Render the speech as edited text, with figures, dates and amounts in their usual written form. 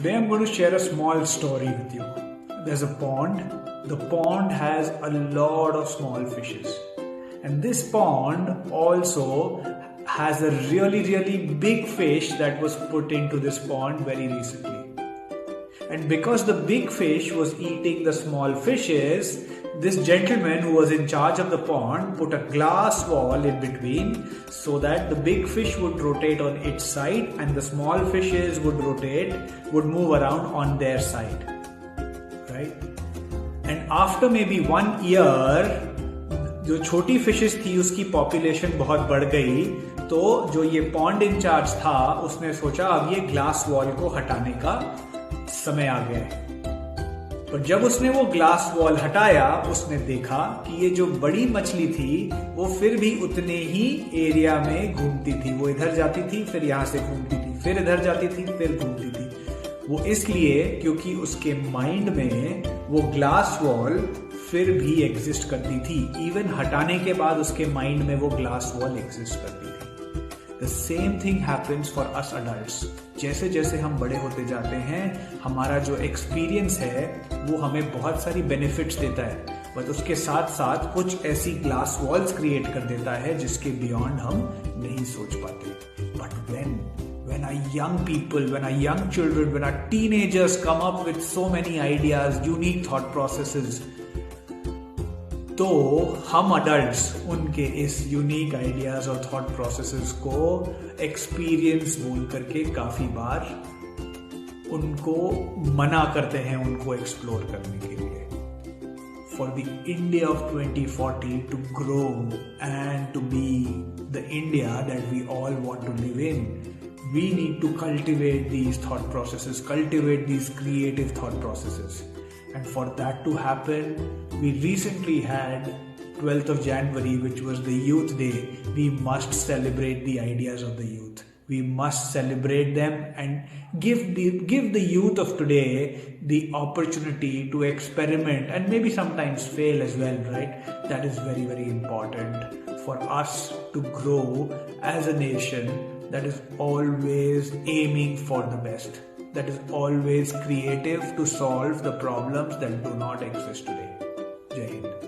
Today I'm going to share a small story with you. There's a pond. The pond has a lot of small fishes. And this pond also has a really big fish that was put into this pond very recently. And because the big fish was eating the small fishes, this gentleman who was in charge of the pond put a glass wall in between so that the big fish would rotate on its side and the small fishes would move around on their side. Right? And after maybe 1 year, जो छोटी fishes थी उसकी population बहुत बढ़ गई, तो जो ये पॉन्ड इंचार्ज था उसने सोचा अब ये ग्लास वॉल को हटाने का समय आ गया है। पर जब उसने वो ग्लास वॉल हटाया, उसने देखा कि ये जो बड़ी मछली थी वो फिर भी उतने ही एरिया में घूमती थी। वो इधर जाती थी, फिर यहां से घूमती थी, फिर इधर जाती थी, फिर घूमती थी। वो इसलिए क्योंकि उसके माइंड में वो ग्लास वॉल फिर भी एग्जिस्ट करती थी। इवन हटाने के बाद उसके माइंड में वो ग्लास वॉल एग्जिस्ट करती थी। The same thing happens for us adults. जैसे जैसे हम बड़े होते जाते हैं, हमारा जो एक्सपीरियंस है वो हमें बहुत सारी बेनिफिट्स देता है, बट उसके साथ साथ कुछ ऐसी ग्लास वॉल्स क्रिएट कर देता है जिसके बियॉन्ड हम नहीं सोच पाते। But when our young people, when our young children, when our teenagers come up with so many ideas, unique thought processes, तो हम अडल्ट्स उनके इस यूनिक आइडियाज और थॉट प्रोसेसेस को एक्सपीरियंस बोल करके काफी बार उनको मना करते हैं उनको एक्सप्लोर करने के लिए। For the India of 2040 to grow and to be the India that we all want to live in, we need to cultivate these thought processes, cultivate these creative thought processes. And for that to happen, we recently had 12th of January, which was the Youth Day. We must celebrate the ideas of the youth. We must celebrate them and give the youth of today the opportunity to experiment and maybe sometimes fail as well, right? That is very important for us to grow as a nation that is always aiming for the best, that is always creative to solve the problems that do not exist today. Jai Hind.